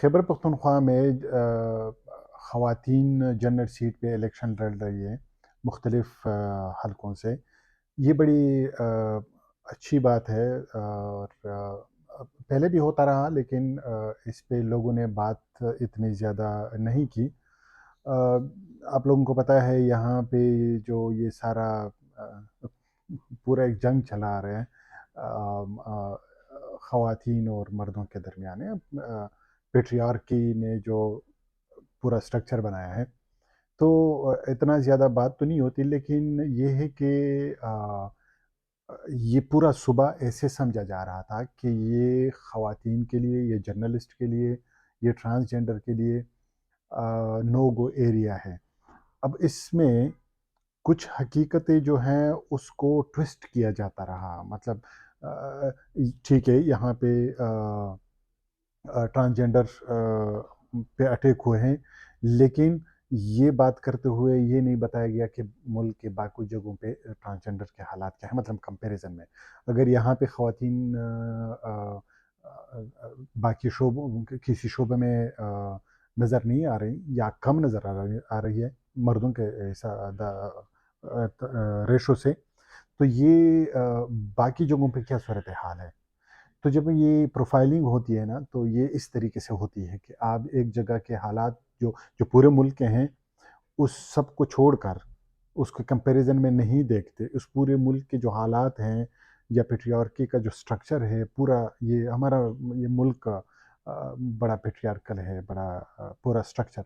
خیبر پختونخوا میں خواتین general set پہ الیکشن لڑ رہی ہے مختلف حلقوں سے. یہ بڑی اچھی بات ہے اور پہلے بھی ہوتا رہا، لیکن اس پہ لوگوں نے بات اتنی زیادہ نہیں کی. آپ لوگوں کو پتہ ہے یہاں پہ جو یہ سارا پورا ایک جنگ چلا آ رہا ہے خواتین اور مردوں کے درمیان ہے. پیٹریارکی نے جو پورا سٹرکچر بنایا ہے، تو اتنا زیادہ بات تو نہیں ہوتی، لیکن یہ ہے کہ یہ پورا صوبہ ایسے سمجھا جا رہا تھا کہ یہ خواتین کے لیے، یہ جرنلسٹ کے لیے، یہ ٹرانسجنڈر کے لیے نو گو ایریا ہے. اب اس میں کچھ حقیقتیں جو ہیں اس کو ٹوسٹ کیا جاتا رہا. مطلب ٹھیک ہے، یہاں پہ ٹرانسجنڈر پہ اٹیک ہوئے ہیں، لیکن یہ بات کرتے ہوئے یہ نہیں بتایا گیا کہ ملک کے باقی جگہوں پہ ٹرانسجنڈر کے حالات کیا ہیں. مطلب کمپیریزن میں اگر یہاں پہ خواتین باقی شعبوں کسی شعبے میں نظر نہیں آ رہی یا کم نظر آ رہی ہے مردوں کے ریشو سے، تو یہ باقی جگہوں پہ کیا صورتحال ہے. تو جب یہ پروفائلنگ ہوتی ہے نا، تو یہ اس طریقے سے ہوتی ہے کہ آپ ایک جگہ کے حالات جو پورے ملک کے ہیں اس سب کو چھوڑ کر اس کے کمپیریزن میں نہیں دیکھتے. اس پورے ملک کے جو حالات ہیں یا پیٹریارکی کا جو سٹرکچر ہے پورا، یہ ہمارا یہ ملک بڑا پیٹریارکل ہے، بڑا پورا سٹرکچر.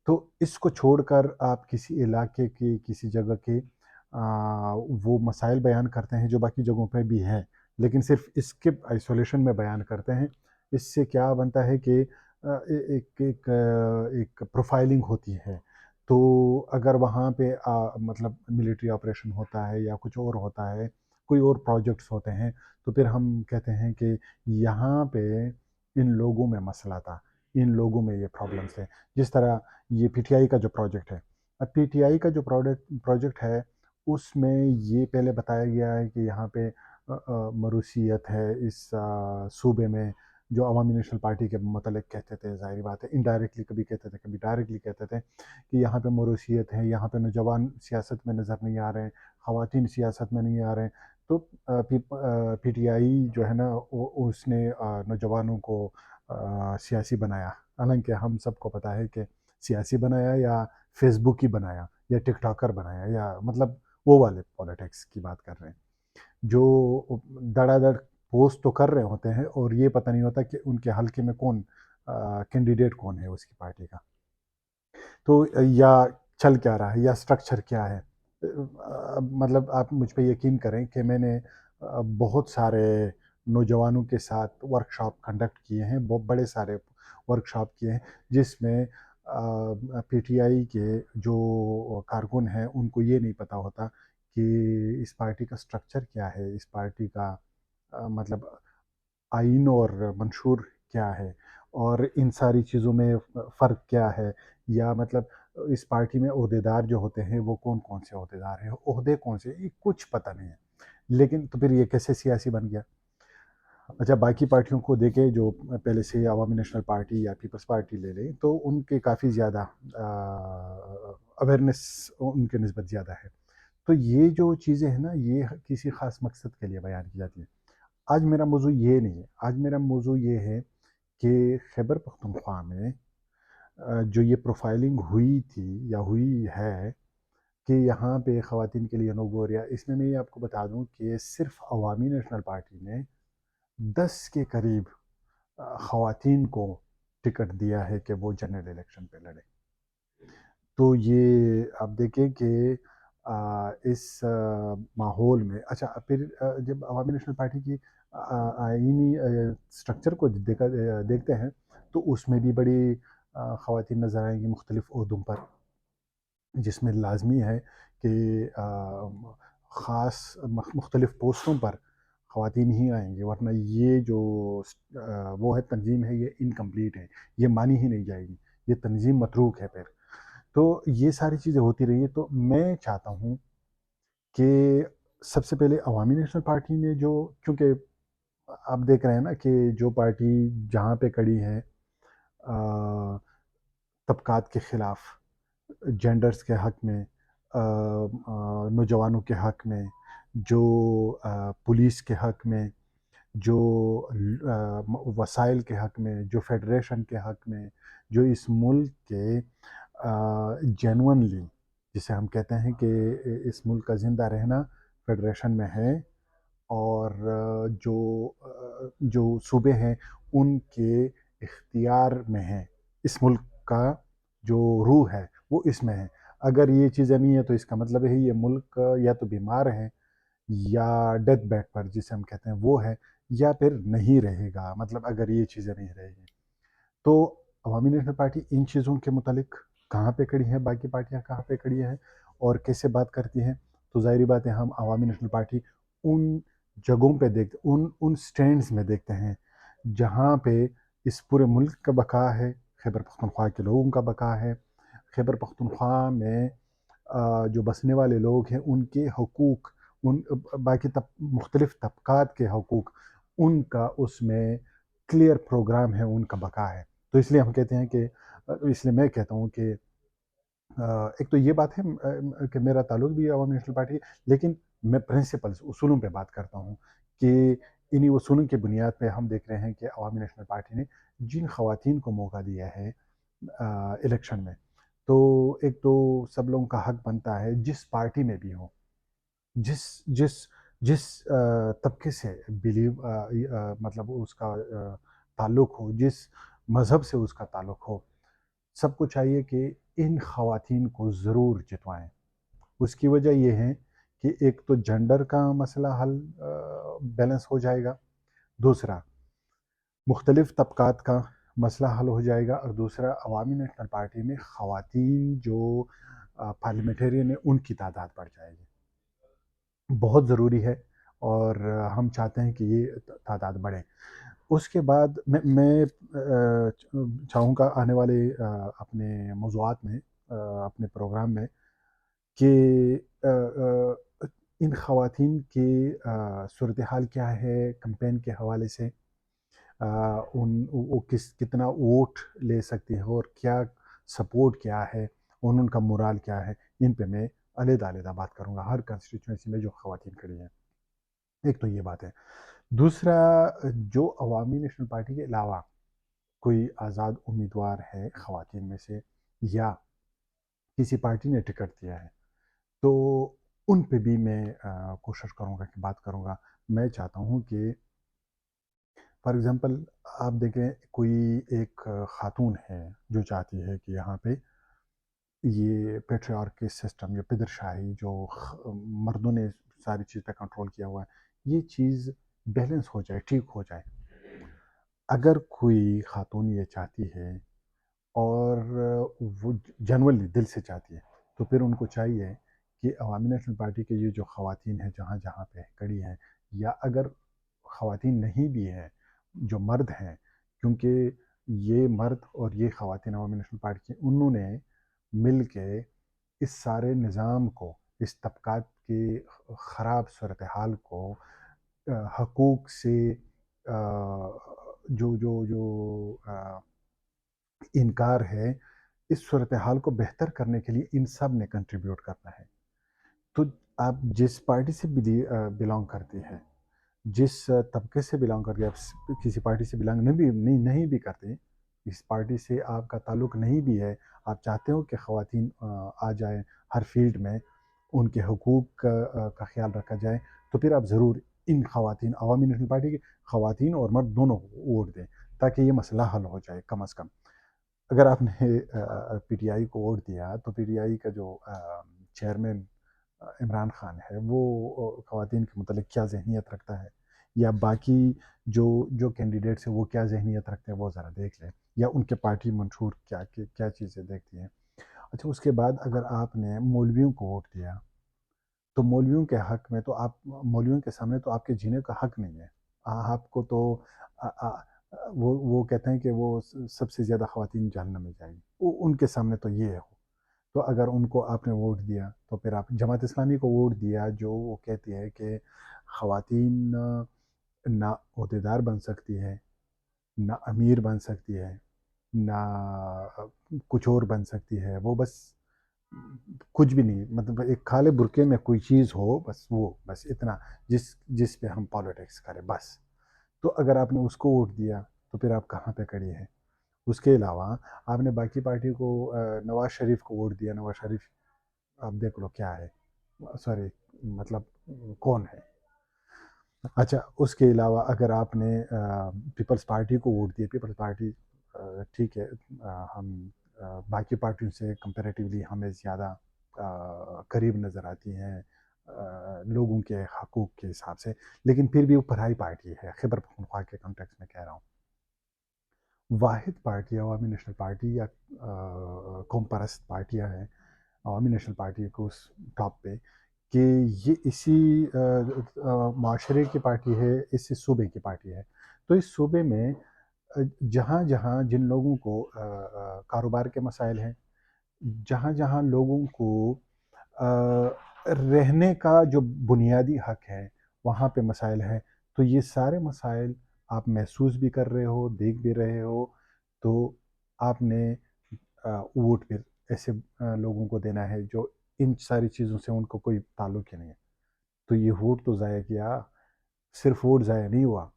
تو اس کو چھوڑ کر آپ کسی علاقے کے کسی جگہ کے وہ مسائل بیان کرتے ہیں جو باقی جگہوں پہ بھی ہیں، لیکن صرف اس کے آئسولیشن میں بیان کرتے ہیں. اس سے کیا بنتا ہے کہ ایک پروفائلنگ ہوتی ہے. تو اگر وہاں پہ مطلب ملٹری آپریشن ہوتا ہے یا کچھ اور ہوتا ہے، کوئی اور پروجیکٹس ہوتے ہیں، تو پھر ہم کہتے ہیں کہ یہاں پہ ان لوگوں میں مسئلہ تھا، ان لوگوں میں یہ پرابلمس ہیں. جس طرح یہ پی ٹی آئی کا جو پروجیکٹ ہے، اب پی ٹی آئی کا جو پروجیکٹ ہے اس میں یہ پہلے بتایا گیا ہے کہ یہاں پہ موروثیت ہے اس صوبے میں، جو عوامی نیشنل پارٹی کے متعلق کہتے تھے. ظاہری بات ہے انڈائریکٹلی کبھی کہتے تھے، کبھی ڈائریکٹلی کہتے تھے کہ یہاں پہ موروثیت ہے، یہاں پہ نوجوان سیاست میں نظر نہیں آ رہے ہیں، خواتین سیاست میں نہیں آ رہے ہیں. تو پی ٹی آئی جو ہے نا اس نے نوجوانوں کو سیاسی بنایا. حالانکہ ہم سب کو پتہ ہے کہ سیاسی بنایا یا فیس بک ہی بنایا یا ٹک ٹاکر بنایا، یا مطلب وہ والے پولیٹکس کی بات کر رہے ہیں جو دڑا دڑ پوسٹ تو کر رہے ہوتے ہیں اور یہ پتہ نہیں ہوتا کہ ان کے حلقے میں کون کینڈیڈیٹ کون ہے اس کی پارٹی کا، تو یا چل کیا رہا ہے یا سٹرکچر کیا ہے. مطلب آپ مجھ پہ یقین کریں کہ میں نے بہت سارے نوجوانوں کے ساتھ ورک شاپ کنڈکٹ کیے ہیں، بہت بڑے سارے ورک شاپ کیے ہیں، جس میں پی ٹی آئی کے جو کارکن ہیں ان کو یہ نہیں پتہ ہوتا کہ اس پارٹی کا سٹرکچر کیا ہے، اس پارٹی کا مطلب آئین اور منشور کیا ہے، اور ان ساری چیزوں میں فرق کیا ہے، یا مطلب اس پارٹی میں عہدیدار جو ہوتے ہیں وہ کون کون سے عہدیدار ہیں، عہدے کون سے، یہ کچھ پتہ نہیں ہے. لیکن تو پھر یہ کیسے سیاسی بن گیا؟ اچھا، باقی پارٹیوں کو دیکھیں جو پہلے سے عوامی نیشنل پارٹی یا پیپلز پارٹی لے لیں، تو ان کے کافی زیادہ اویئرنیس ان کے نسبت زیادہ ہے. تو یہ جو چیزیں ہیں نا، یہ کسی خاص مقصد کے لیے بیان کی جاتی ہیں. آج میرا موضوع یہ نہیں ہے، آج میرا موضوع یہ ہے کہ خیبر پختونخوا میں جو یہ پروفائلنگ ہوئی تھی یا ہوئی ہے کہ یہاں پہ خواتین کے لیے نو گو ایریا، اس میں یہ آپ کو بتا دوں کہ صرف عوامی نیشنل پارٹی نے 10 کے قریب خواتین کو ٹکٹ دیا ہے کہ وہ جنرل الیکشن پہ لڑے. تو یہ آپ دیکھیں کہ اس ماحول میں، اچھا پھر جب عوامی نیشنل پارٹی کی آئینی سٹرکچر کو دیکھتے ہیں تو اس میں بھی بڑی خواتین نظر آئیں گی مختلف عہدوں پر، جس میں لازمی ہے کہ خاص مختلف پوسٹوں پر خواتین ہی آئیں گے، ورنہ یہ جو وہ ہے تنظیم ہے یہ انکمپلیٹ ہے، یہ مانی ہی نہیں جائے گی، یہ تنظیم متروک ہے. پھر تو یہ ساری چیزیں ہوتی رہی ہے. تو میں چاہتا ہوں کہ سب سے پہلے عوامی نیشنل پارٹی نے کیونکہ آپ دیکھ رہے ہیں نا کہ جو پارٹی جہاں پہ کڑی ہے طبقات کے خلاف، جینڈرز کے حق میں، نوجوانوں کے حق میں، جو پولیس کے حق میں، جو وسائل کے حق میں، جو فیڈریشن کے حق میں، جو اس ملک کے جینونلی، جسے ہم کہتے ہیں کہ اس ملک کا زندہ رہنا فیڈریشن میں ہے، اور جو صوبے ہیں ان کے اختیار میں ہیں، اس ملک کا جو روح ہے وہ اس میں ہے۔ اگر یہ چیزیں نہیں ہیں تو اس کا مطلب ہے یہ ملک یا تو بیمار ہے، یا ڈیتھ بیڈ پر جسے ہم کہتے ہیں وہ ہے، یا پھر نہیں رہے گا، مطلب اگر یہ چیزیں نہیں رہے گی تو عوامی نیشنل پارٹی ان چیزوں کے متعلق کہاں پہ کھڑی ہے، باقی پارٹیاں کہاں پہ کھڑی ہیں اور کیسے بات کرتی ہیں؟ تو ظاہری بات ہے ہم عوامی نیشنل پارٹی ان جگہوں پہ دیکھتے، ان سٹینڈز میں دیکھتے ہیں جہاں پہ اس پورے ملک کا بقا ہے، خیبر پختونخوا کے لوگوں کا بقا ہے، خیبر پختونخوا میں جو بسنے والے لوگ ہیں ان کے حقوق، ان باقی مختلف طبقات کے حقوق، ان کا اس میں کلیئر پروگرام ہے، ان کا بقا ہے۔ تو اس لیے ہم کہتے ہیں کہ اس لیے میں کہتا ہوں کہ ایک تو یہ بات ہے کہ میرا تعلق بھی عوامی نیشنل پارٹی ہے، لیکن میں پرنسپلز، اصولوں پہ بات کرتا ہوں کہ انہی اصولوں کی بنیاد پہ ہم دیکھ رہے ہیں کہ عوامی نیشنل پارٹی نے جن خواتین کو موقع دیا ہے الیکشن میں، تو ایک تو سب لوگوں کا حق بنتا ہے جس پارٹی میں بھی ہوں، جس جس جس طبقے سے بلیو مطلب اس کا تعلق ہو، جس مذہب سے اس کا تعلق ہو، سب کو چاہیے کہ ان خواتین کو ضرور جتوائیں۔ اس کی وجہ یہ ہے کہ ایک تو جنڈر کا مسئلہ حل بیلنس ہو جائے گا، دوسرا مختلف طبقات کا مسئلہ حل ہو جائے گا، اور دوسرا عوامی نیشنل پارٹی میں خواتین جو پارلیمنٹرین ہیں ان کی تعداد بڑھ جائے گی، بہت ضروری ہے، اور ہم چاہتے ہیں کہ یہ تعداد بڑھے۔ اس کے بعد میں چاہوں گا آنے والے اپنے موضوعات میں، اپنے پروگرام میں، کہ ان خواتین کی صورتحال کیا ہے کمپین کے حوالے سے، وہ کتنا ووٹ لے سکتی ہے اور کیا سپورٹ کیا ہے، اور ان کا مورال کیا ہے، ان پہ میں علیحدہ علیحدہ بات کروں گا ہر کنسٹیٹوئنسی میں جو خواتین کھڑی ہیں۔ ایک تو یہ بات ہے۔ دوسرا، جو عوامی نیشنل پارٹی کے علاوہ کوئی آزاد امیدوار ہے خواتین میں سے، یا کسی پارٹی نے ٹکٹ دیا ہے، تو ان پہ بھی میں کوشش کروں گا کہ بات کروں گا۔ میں چاہتا ہوں کہ فار ایگزامپل آپ دیکھیں کوئی ایک خاتون ہے جو چاہتی ہے کہ یہاں پہ یہ پیٹریارکی سسٹم یا پدر شاہی جو مردوں نے ساری چیز پہ کنٹرول کیا ہوا ہے، یہ چیز بیلنس ہو جائے، ٹھیک ہو جائے۔ اگر کوئی خاتون یہ چاہتی ہے اور وہ جنورلی دل سے چاہتی ہے، تو پھر ان کو چاہیے کہ عوامی نیشنل پارٹی کے یہ جو خواتین ہیں جہاں جہاں پہ کڑی ہیں، یا اگر خواتین نہیں بھی ہیں، جو مرد ہیں، کیونکہ یہ مرد اور یہ خواتین عوامی نیشنل پارٹی کی، انہوں نے مل کے اس سارے نظام کو، اس طبقات کی خراب صورتحال کو، حقوق سے جو جو جو انکار ہے، اس صورتحال کو بہتر کرنے کے لیے ان سب نے کنٹریبیوٹ کرنا ہے۔ تو آپ جس پارٹی سے بلانگ کرتے ہیں، جس طبقے سے بلانگ کرتے ہیں، آپ کسی پارٹی سے بلانگ نہیں بھی کرتے، اس پارٹی سے آپ کا تعلق نہیں بھی ہے، آپ چاہتے ہو کہ خواتین آ جائیں ہر فیلڈ میں، ان کے حقوق کا خیال رکھا جائے، تو پھر آپ ضرور ان خواتین، عوامی نیشنل پارٹی کی خواتین اور مرد دونوں ووٹ دیں، تاکہ یہ مسئلہ حل ہو جائے کم از کم۔ اگر آپ نے پی ٹی آئی کو ووٹ دیا تو پی ٹی آئی کا جو چیئرمین عمران خان ہے، وہ خواتین کے متعلق کیا ذہنیت رکھتا ہے، یا باقی جو کینڈیڈیٹس ہیں وہ کیا ذہنیت رکھتے ہیں، وہ ذرا دیکھ لیں، یا ان کے پارٹی منشور کیا چیزیں دیکھتی ہیں۔ اچھا، اس کے بعد اگر آپ نے مولویوں کو ووٹ دیا، تو مولویوں کے حق میں تو مولویوں کے سامنے تو آپ کے جینے کا حق نہیں ہے۔ آپ کو تو وہ کہتے ہیں کہ وہ سب سے زیادہ خواتین جہنم میں جائیں گی، ان کے سامنے تو یہ ہو۔ تو اگر ان کو آپ نے ووٹ دیا، تو پھر آپ جماعت اسلامی کو ووٹ دیا، جو وہ کہتی ہے کہ خواتین نہ عہدیدار بن سکتی ہے، نہ امیر بن سکتی ہے، نہ کچھ اور بن سکتی ہے، وہ بس کچھ بھی نہیں، مطلب ایک کالے برقعے میں کوئی چیز ہو، بس وہ بس اتنا، جس پہ ہم پالیٹکس کریں بس. تو اگر آپ نے اس کو ووٹ دیا تو پھر آپ کہاں پہ کھڑی ہیں؟ اس کے علاوہ آپ نے باقی پارٹی کو نواز شریف کو ووٹ دیا، نواز شریف آپ دیکھ لو کیا ہے، سوری مطلب کون ہے. اچھا اس کے علاوہ اگر آپ نے پیپلز پارٹی کو ووٹ دیا، پیپلز پارٹی ٹھیک ہے، ہم باقی پارٹیوں سے کمپیریٹیولی ہمیں زیادہ قریب نظر آتی ہیں لوگوں کے حقوق کے حساب سے، لیکن پھر بھی وہ پرھائی پارٹی ہے، خیبر پختونخوا کے کنٹیکس میں کہہ رہا ہوں. واحد پارٹی عوامی نیشنل پارٹی یا قوم پرست پارٹیاں ہیں، عوامی نیشنل پارٹی کو اس ٹاپ پہ، کہ یہ اسی معاشرے کی پارٹی ہے، اسی صوبے کی پارٹی ہے. تو اس صوبے میں جہاں جہاں جن لوگوں کو کاروبار کے مسائل ہیں، جہاں جہاں لوگوں کو رہنے کا جو بنیادی حق ہے وہاں پہ مسائل ہیں، تو یہ سارے مسائل آپ محسوس بھی کر رہے ہو، دیکھ بھی رہے ہو، تو آپ نے ووٹ پھر ایسے لوگوں کو دینا ہے جو ان ساری چیزوں سے ان کو کوئی تعلق ہی نہیں ہے. تو یہ ووٹ تو ضائع کیا، صرف ووٹ ضائع نہیں ہوا،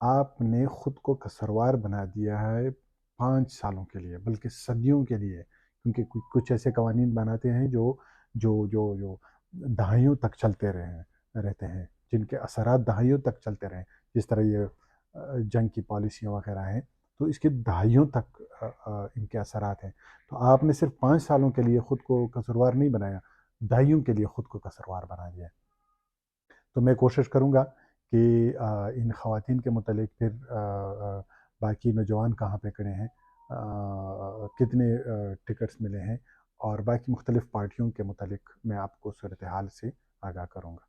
آپ نے خود کو قصروار بنا دیا ہے 5 سالوں کے لیے، بلکہ صدیوں کے لیے، کیونکہ کچھ ایسے قوانین بناتے ہیں جو دہائیوں تک چلتے رہتے ہیں، جن کے اثرات دہائیوں تک چلتے رہیں. جس طرح یہ جنگ کی پالیسیاں وغیرہ ہیں، تو اس کے دہائیوں تک ان کے اثرات ہیں. تو آپ نے صرف 5 سالوں کے لیے خود کو قصروار نہیں بنایا، دہائیوں کے لیے خود کو قصروار بنا دیا. تو میں کوشش کروں گا کہ ان خواتین کے متعلق پھر باقی نوجوان کہاں پہ کھڑے ہیں، کتنے ٹکٹس ملے ہیں، اور باقی مختلف پارٹیوں کے متعلق میں آپ کو صورتحال سے آگاہ کروں گا.